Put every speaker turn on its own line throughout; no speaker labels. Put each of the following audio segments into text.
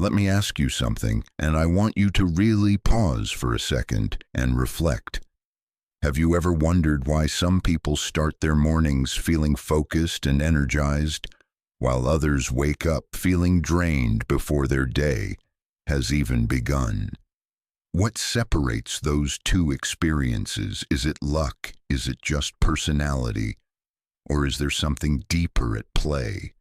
Let me ask you something, and I want you to really pause for a second and reflect. Have you ever wondered why some people start their mornings feeling focused and energized, while others wake up feeling drained before their day has even begun? What separates those two experiences? Is it luck? Is it just personality? Or is there something deeper at play?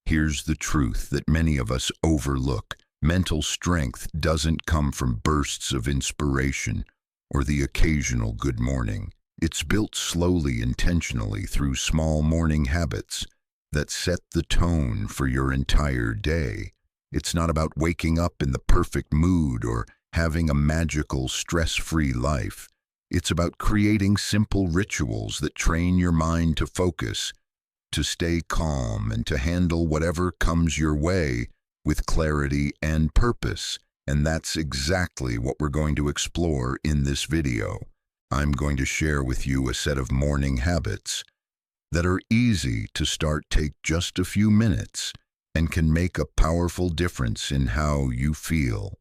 Here's the truth that many of us overlook. Mental strength doesn't come from bursts of inspiration or the occasional good morning. It's built slowly, intentionally, through small morning habits that set the tone for your entire day. It's not about waking up in the perfect mood or having a magical, stress-free life. It's about creating simple rituals that train your mind to focus, to stay calm, and to handle whatever comes your way with clarity and purpose. And that's exactly what we're going to explore in this video. I'm going to share with you a set of morning habits that are easy to start, take just a few minutes, and can make a powerful difference in how you feel,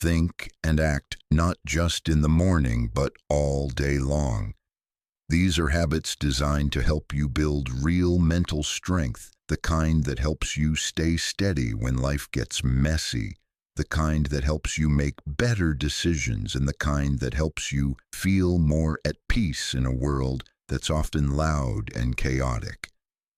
think, and act, not just in the morning, but all day long. These are habits designed to help you build real mental strength, the kind that helps you stay steady when life gets messy, the kind that helps you make better decisions, and the kind that helps you feel more at peace in a world that's often loud and chaotic.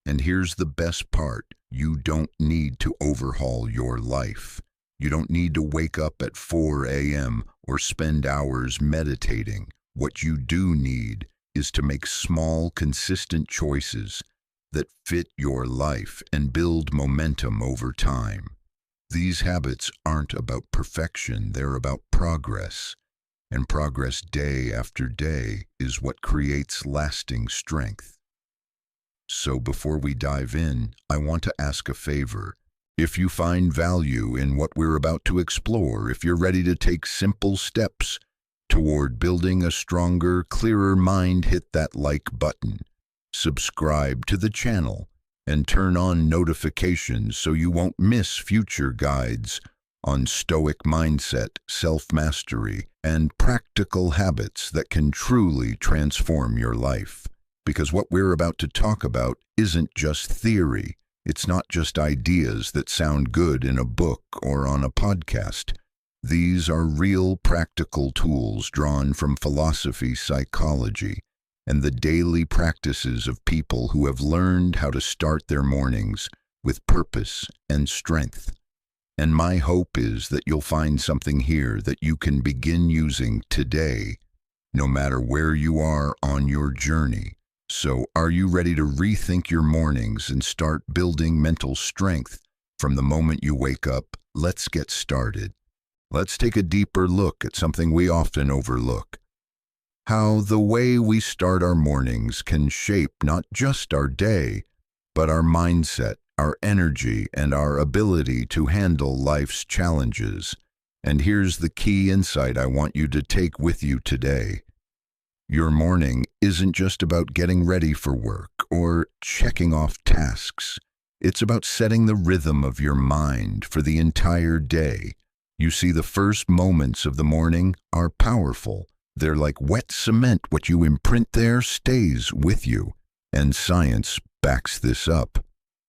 And here's the best part: you don't need to overhaul your life. You don't need to wake up at 4 a.m. or spend hours meditating. What you do need is to make small, consistent choices that fit your life and build momentum over time. These habits aren't about perfection, they're about progress. And progress day after day is what creates lasting strength. So before we dive in, I want to ask a favor. If you find value in what we're about to explore, if you're ready to take simple steps toward building a stronger, clearer mind, hit that like button, subscribe to the channel, and turn on notifications so you won't miss future guides on Stoic mindset, self-mastery, and practical habits that can truly transform your life. Because what we're about to talk about isn't just theory. It's not just ideas that sound good in a book or on a podcast. These are real practical tools drawn from philosophy, psychology, and the daily practices of people who have learned how to start their mornings with purpose and strength. And my hope is that you'll find something here that you can begin using today, no matter where you are on your journey. So, are you ready to rethink your mornings and start building mental strength from the moment you wake up? Let's get started. Let's take a deeper look at something we often overlook: how the way we start our mornings can shape not just our day, but our mindset, our energy, and our ability to handle life's challenges. And here's the key insight I want you to take with you today. Your morning isn't just about getting ready for work or checking off tasks. It's about setting the rhythm of your mind for the entire day. You see, the first moments of the morning are powerful. They're like wet cement. What you imprint there stays with you. And science backs this up.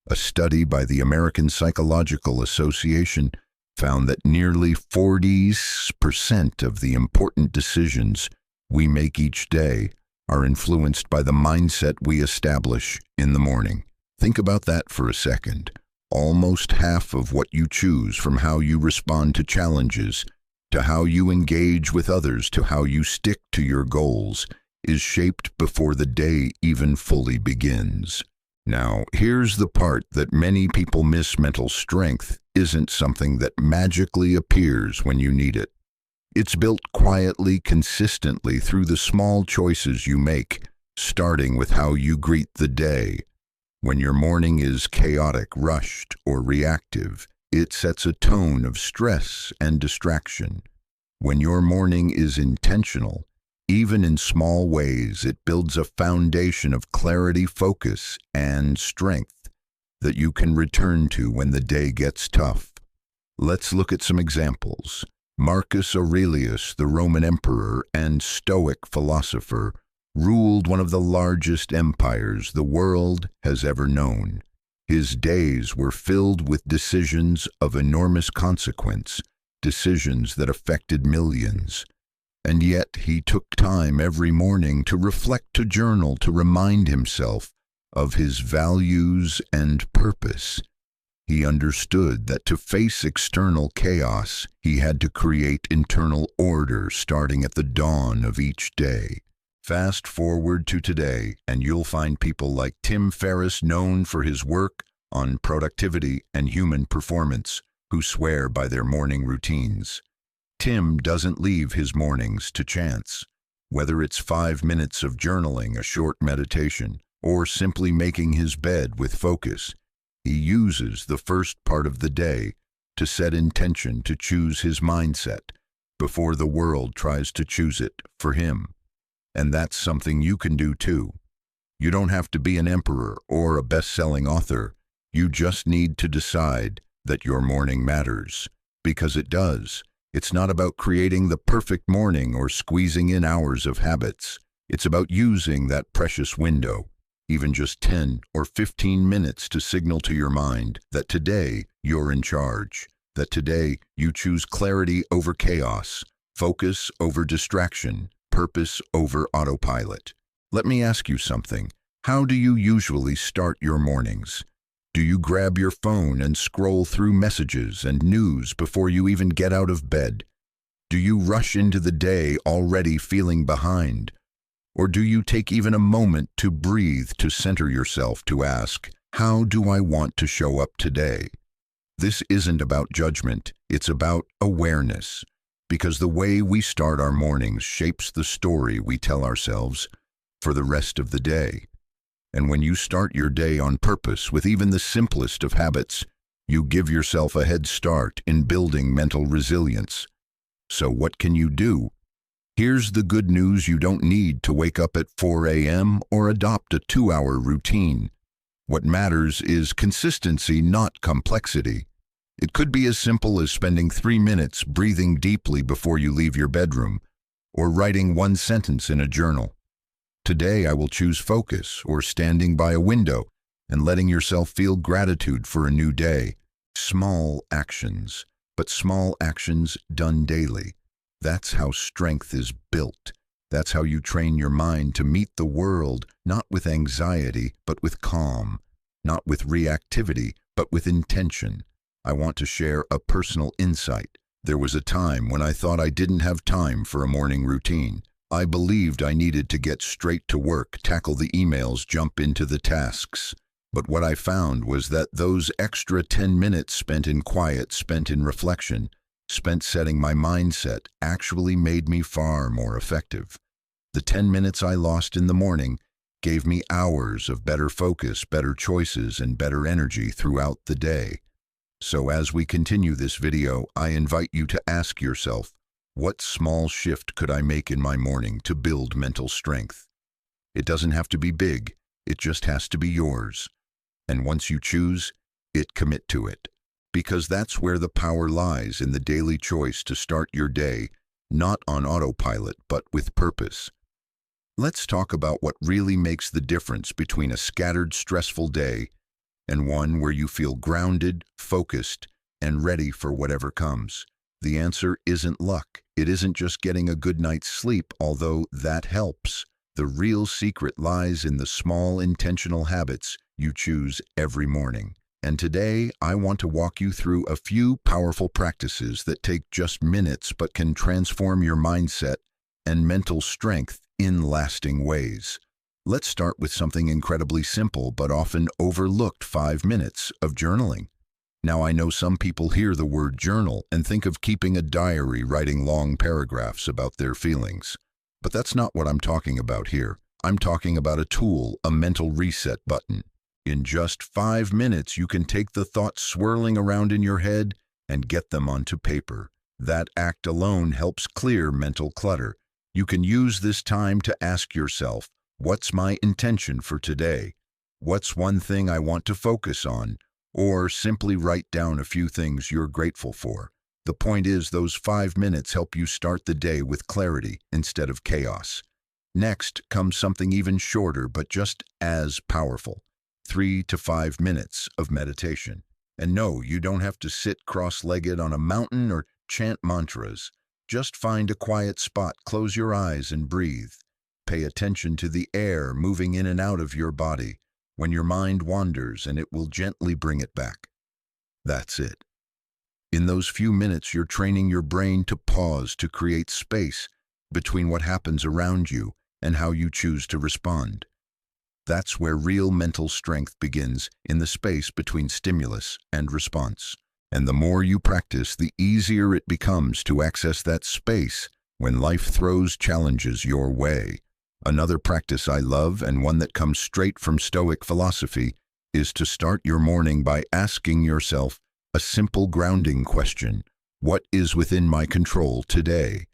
A study by the American Psychological Association found that nearly 40% of the important decisions we make each day are influenced by the mindset we establish in the morning. Think about that for a second. Almost half of what you choose, from how you respond to challenges, to how you engage with others, to how you stick to your goals, is shaped before the day even fully begins. Now, here's the part that many people miss: mental strength isn't something that magically appears when you need it. It's built quietly, consistently, through the small choices you make, starting with how you greet the day. When your morning is chaotic, rushed, or reactive, it sets a tone of stress and distraction. When your morning is intentional, even in small ways, it builds a foundation of clarity, focus, and strength that you can return to when the day gets tough. Let's look at some examples. Marcus Aurelius, the Roman emperor and Stoic philosopher, ruled one of the largest empires the world has ever known. His days were filled with decisions of enormous consequence, decisions that affected millions. And yet he took time every morning to reflect, to journal, to remind himself of his values and purpose. He understood that to face external chaos, he had to create internal order starting at the dawn of each day. Fast forward to today, and you'll find people like Tim Ferriss, known for his work on productivity and human performance, who swear by their morning routines. Tim doesn't leave his mornings to chance. Whether it's 5 minutes of journaling, a short meditation, or simply making his bed with focus, he uses the first part of the day to set intention, to choose his mindset before the world tries to choose it for him. And that's something you can do too. You don't have to be an emperor or a best-selling author. You just need to decide that your morning matters, because it does. It's not about creating the perfect morning or squeezing in hours of habits. It's about using that precious window, even just 10 or 15 minutes, to signal to your mind that today you're in charge, that today you choose clarity over chaos, focus over distraction, purpose over autopilot. Let me ask you something. How do you usually start your mornings? Do you grab your phone and scroll through messages and news before you even get out of bed? Do you rush into the day already feeling behind? Or do you take even a moment to breathe, to center yourself, to ask, how do I want to show up today? This isn't about judgment, it's about awareness, because the way we start our mornings shapes the story we tell ourselves for the rest of the day. And when you start your day on purpose with even the simplest of habits, you give yourself a head start in building mental resilience. So what can you do? Here's the good news: you don't need to wake up at 4 a.m. or adopt a 2-hour routine. What matters is consistency, not complexity. It could be as simple as spending 3 minutes breathing deeply before you leave your bedroom, or writing one sentence in a journal. Today I will choose focus, or standing by a window and letting yourself feel gratitude for a new day. Small actions, but small actions done daily. That's how strength is built. That's how you train your mind to meet the world, not with anxiety, but with calm, not with reactivity, but with intention. I want to share a personal insight. There was a time when I thought I didn't have time for a morning routine. I believed I needed to get straight to work, tackle the emails, jump into the tasks. But what I found was that those extra 10 minutes spent in quiet, spent in reflection, spent setting my mindset, actually made me far more effective. The 10 minutes I lost in the morning gave me hours of better focus, better choices, and better energy throughout the day. So as we continue this video, I invite you to ask yourself, what small shift could I make in my morning to build mental strength? It doesn't have to be big, it just has to be yours. And once you choose it, commit to it. Because that's where the power lies, in the daily choice to start your day, not on autopilot, but with purpose. Let's talk about what really makes the difference between a scattered, stressful day and one where you feel grounded, focused, and ready for whatever comes. The answer isn't luck. It isn't just getting a good night's sleep, although that helps. The real secret lies in the small, intentional habits you choose every morning. And today, I want to walk you through a few powerful practices that take just minutes but can transform your mindset and mental strength in lasting ways. Let's start with something incredibly simple but often overlooked: 5 minutes of journaling. Now, I know some people hear the word journal and think of keeping a diary, writing long paragraphs about their feelings. But that's not what I'm talking about here. I'm talking about a tool, a mental reset button. In just 5 minutes, you can take the thoughts swirling around in your head and get them onto paper. That act alone helps clear mental clutter. You can use this time to ask yourself, what's my intention for today? What's one thing I want to focus on? Or simply write down a few things you're grateful for. The point is, those 5 minutes help you start the day with clarity instead of chaos. Next comes something even shorter but just as powerful: 3 to 5 minutes of meditation. And no, you don't have to sit cross-legged on a mountain or chant mantras. Just find a quiet spot, close your eyes and breathe. Pay attention to the air moving in and out of your body when your mind wanders, and it will gently bring it back. That's it. In those few minutes, you're training your brain to pause, to create space between what happens around you and how you choose to respond. That's where real mental strength begins, in the space between stimulus and response. And the more you practice, the easier it becomes to access that space when life throws challenges your way. Another practice I love, and one that comes straight from Stoic philosophy, is to start your morning by asking yourself a simple grounding question: what is within my control today?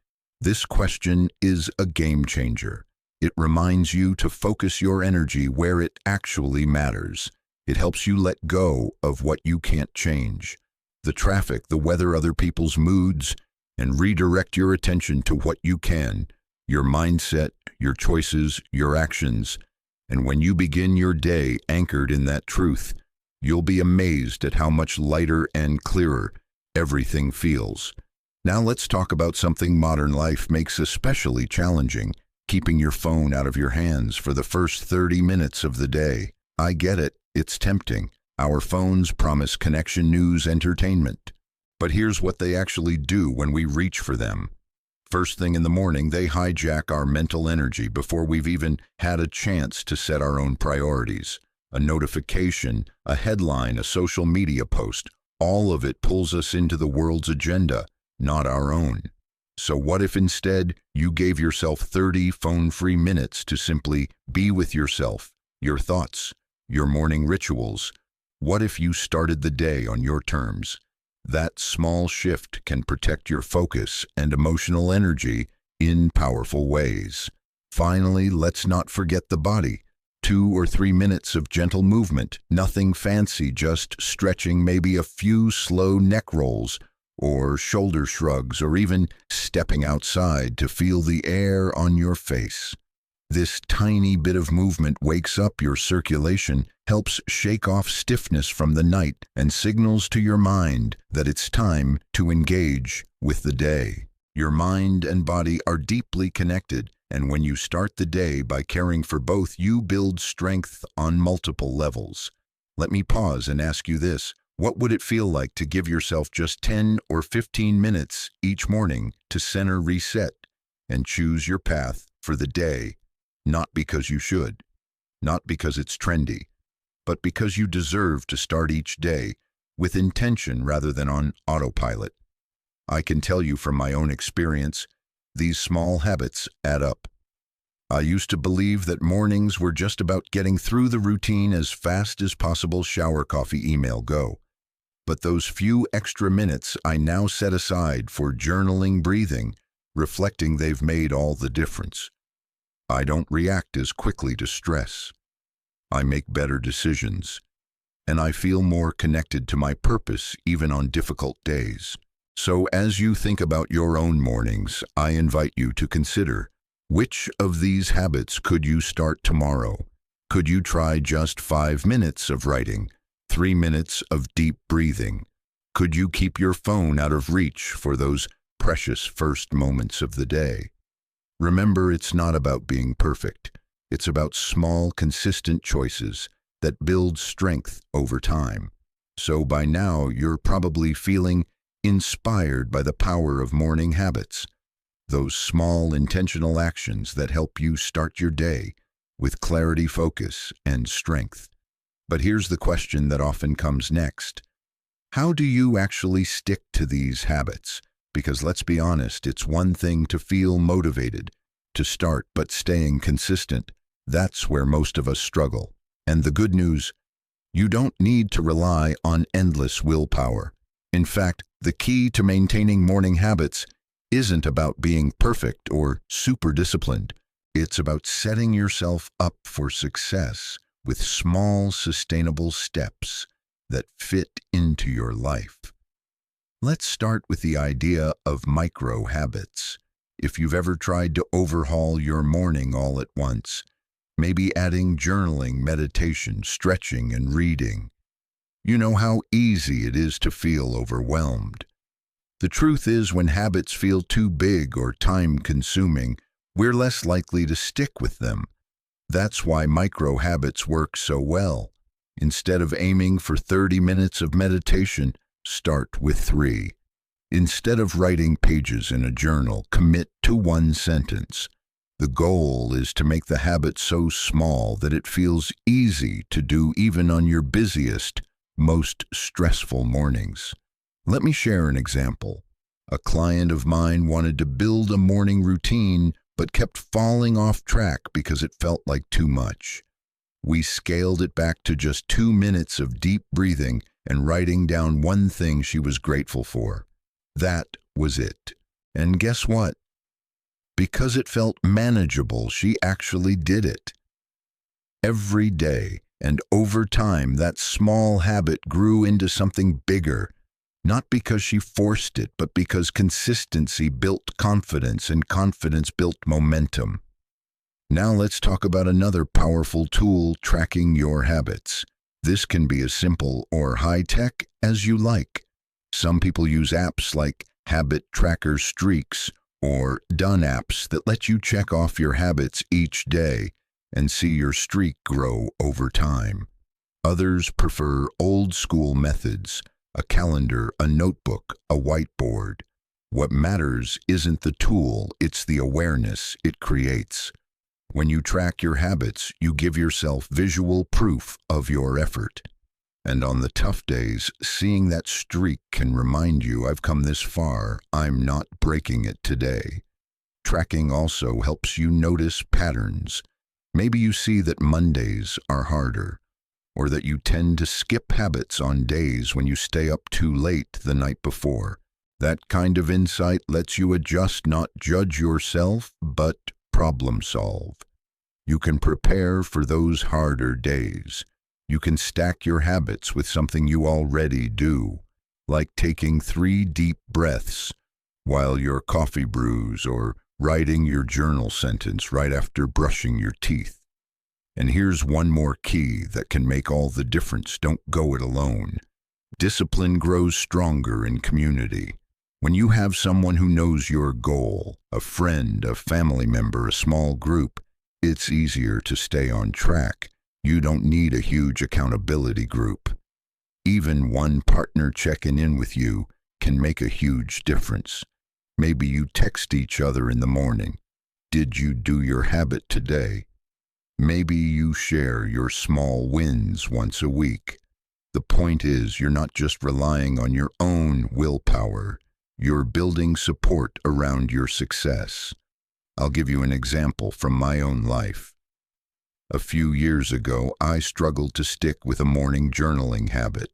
This question is a game changer. It reminds you to focus your energy where it actually matters. It helps you let go of what you can't change: the traffic, the weather, other people's moods, and redirect your attention to what you can: your mindset, your choices, your actions. And when you begin your day anchored in that truth, you'll be amazed at how much lighter and clearer everything feels. Now let's talk about something modern life makes especially challenging: keeping your phone out of your hands for the first 30 minutes of the day. I get it, it's tempting. Our phones promise connection, news, entertainment. But here's what they actually do when we reach for them. First thing in the morning, they hijack our mental energy before we've even had a chance to set our own priorities. A notification, a headline, a social media post, all of it pulls us into the world's agenda, not our own. So what if instead you gave yourself 30 phone-free minutes to simply be with yourself, your thoughts, your morning rituals? What if you started the day on your terms? That small shift can protect your focus and emotional energy in powerful ways. Finally, let's not forget the body. 2 or 3 minutes of gentle movement, nothing fancy, just stretching, maybe a few slow neck rolls or shoulder shrugs, or even stepping outside to feel the air on your face. This tiny bit of movement wakes up your circulation, helps shake off stiffness from the night, and signals to your mind that it's time to engage with the day. Your mind and body are deeply connected, and when you start the day by caring for both, you build strength on multiple levels. Let me pause and ask you this: what would it feel like to give yourself just 10 or 15 minutes each morning to center, reset, and choose your path for the day? Not because you should, not because it's trendy, but because you deserve to start each day with intention rather than on autopilot. I can tell you from my own experience, these small habits add up. I used to believe that mornings were just about getting through the routine as fast as possible: shower, coffee, email, go. But those few extra minutes I now set aside for journaling, breathing, reflecting, they've made all the difference. I don't react as quickly to stress. I make better decisions, and I feel more connected to my purpose even on difficult days. So as you think about your own mornings, I invite you to consider, which of these habits could you start tomorrow? Could you try just 5 minutes of writing, 3 minutes of deep breathing? Could you keep your phone out of reach for those precious first moments of the day? Remember, it's not about being perfect. It's about small, consistent choices that build strength over time. So by now, you're probably feeling inspired by the power of morning habits, those small, intentional actions that help you start your day with clarity, focus, and strength. But here's the question that often comes next: how do you actually stick to these habits? Because let's be honest, it's one thing to feel motivated, to start, but staying consistent, that's where most of us struggle. And the good news, you don't need to rely on endless willpower. In fact, the key to maintaining morning habits isn't about being perfect or super disciplined. It's about setting yourself up for success with small, sustainable steps. that fit into your life. Let's start with the idea of micro habits. If you've ever tried to overhaul your morning all at once, maybe adding journaling, meditation, stretching, and reading, you know how easy it is to feel overwhelmed. The truth is, when habits feel too big or time-consuming, we're less likely to stick with them. That's why micro habits work so well. Instead of aiming for 30 minutes of meditation, start with 3. Instead of writing pages in a journal, commit to 1 sentence. The goal is to make the habit so small that it feels easy to do even on your busiest, most stressful mornings. Let me share an example. A client of mine wanted to build a morning routine but kept falling off track because it felt like too much. We scaled it back to just 2 minutes of deep breathing and writing down one thing she was grateful for. That was it. And guess what? Because it felt manageable, she actually did it. Every day, and over time, that small habit grew into something bigger. Not because she forced it, but because consistency built confidence, and confidence built momentum. Now let's talk about another powerful tool: tracking your habits. This can be as simple or high-tech as you like. Some people use apps like habit tracker streaks or done apps that let you check off your habits each day and see your streak grow over time. Others prefer old-school methods: a calendar, a notebook, a whiteboard. What matters isn't the tool, it's the awareness it creates. When you track your habits, you give yourself visual proof of your effort. And on the tough days, seeing that streak can remind you, I've come this far, I'm not breaking it today. Tracking also helps you notice patterns. Maybe you see that Mondays are harder, or that you tend to skip habits on days when you stay up too late the night before. That kind of insight lets you adjust, not judge yourself, but problem solve. You can prepare for those harder days. You can stack your habits with something you already do, like taking 3 deep breaths while your coffee brews, or writing your journal sentence right after brushing your teeth. And here's one more key that can make all the difference: don't go it alone. Discipline grows stronger in community. When you have someone who knows your goal, a friend, a family member, a small group, it's easier to stay on track. You don't need a huge accountability group. Even one partner checking in with you can make a huge difference. Maybe you text each other in the morning. Did you do your habit today? Maybe you share your small wins once a week. The point is, you're not just relying on your own willpower. You're building support around your success. I'll give you an example from my own life. A few years ago, I struggled to stick with a morning journaling habit.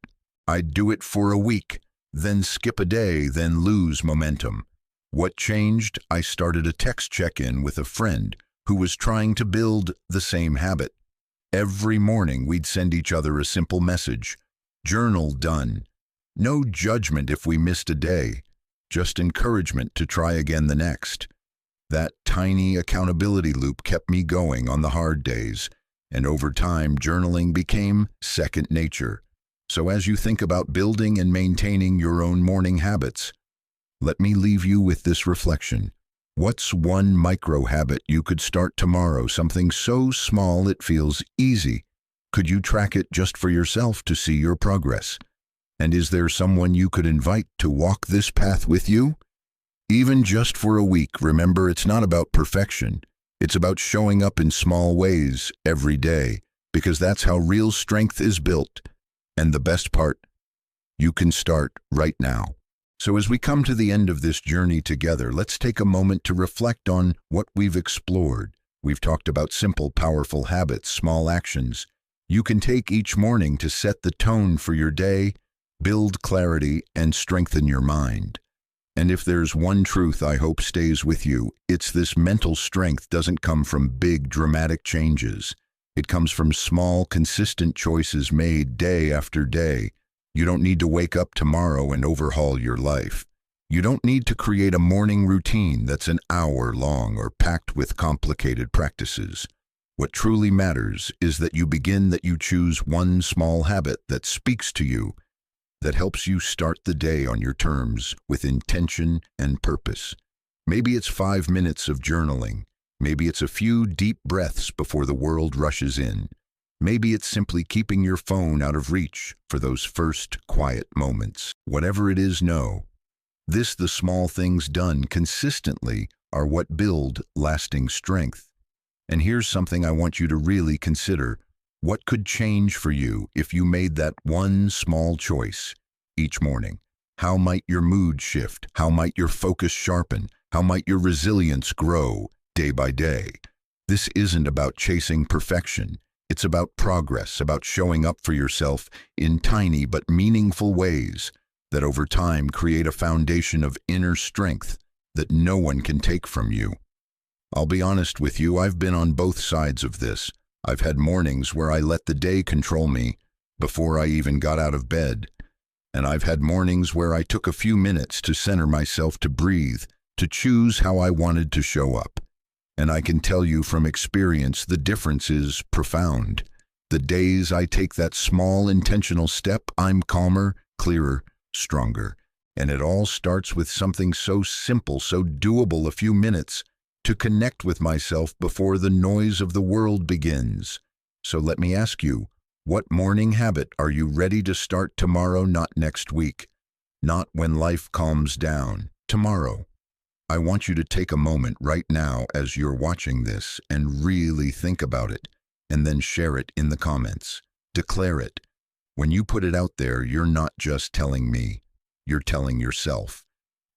I'd do it for a week, then skip a day, then lose momentum. What changed? I started a text check-in with a friend who was trying to build the same habit. Every morning, we'd send each other a simple message: journal done. No judgment if we missed a day, just encouragement to try again the next. That tiny accountability loop kept me going on the hard days, and over time, journaling became second nature. So as you think about building and maintaining your own morning habits, let me leave you with this reflection. What's one micro habit you could start tomorrow, something so small it feels easy? Could you track it just for yourself to see your progress? And is there someone you could invite to walk this path with you? Even just for a week, remember, it's not about perfection. It's about showing up in small ways every day, because that's how real strength is built. And the best part, you can start right now. So as we come to the end of this journey together, let's take a moment to reflect on what we've explored. We've talked about simple, powerful habits, small actions you can take each morning to set the tone for your day, build clarity, and strengthen your mind. And if there's one truth I hope stays with you, it's this: mental strength doesn't come from big, dramatic changes. It comes from small, consistent choices made day after day, You don't need to wake up tomorrow and overhaul your life. You don't need to create a morning routine that's an hour long or packed with complicated practices. What truly matters is that you choose one small habit that speaks to you, that helps you start the day on your terms with intention and purpose. Maybe it's 5 minutes of journaling. Maybe it's a few deep breaths before the world rushes in. Maybe it's simply keeping your phone out of reach for those first quiet moments. Whatever it is, know the small things done consistently are what build lasting strength. And here's something I want you to really consider. What could change for you if you made that one small choice each morning? How might your mood shift? How might your focus sharpen? How might your resilience grow day by day? This isn't about chasing perfection. It's about progress, about showing up for yourself in tiny but meaningful ways that over time create a foundation of inner strength that no one can take from you. I'll be honest with you, I've been on both sides of this. I've had mornings where I let the day control me before I even got out of bed. And I've had mornings where I took a few minutes to center myself, to breathe, to choose how I wanted to show up. And I can tell you from experience, the difference is profound. The days I take that small intentional step, I'm calmer, clearer, stronger. And it all starts with something so simple, so doable, a few minutes to connect with myself before the noise of the world begins. So let me ask you, what morning habit are you ready to start tomorrow, not next week? Not when life calms down, tomorrow. I want you to take a moment right now as you're watching this and really think about it, and then share it in the comments. Declare it. When you put it out there, you're not just telling me, you're telling yourself.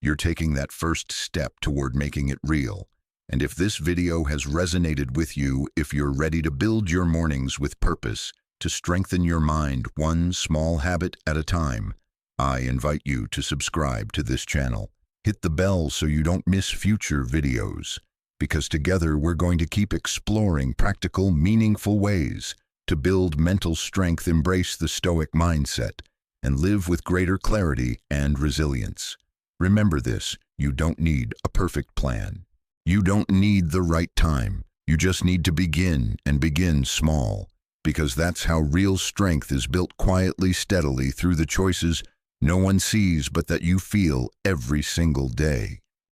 You're taking that first step toward making it real. And if this video has resonated with you, if you're ready to build your mornings with purpose, to strengthen your mind one small habit at a time, I invite you to subscribe to this channel. Hit the bell so you don't miss future videos, because together we're going to keep exploring practical, meaningful ways to build mental strength, embrace the Stoic mindset, and live with greater clarity and resilience. Remember this, you don't need a perfect plan. You don't need the right time. You just need to begin, and begin small, because that's how real strength is built, quietly, steadily, through the choices no one sees but that you feel every single day.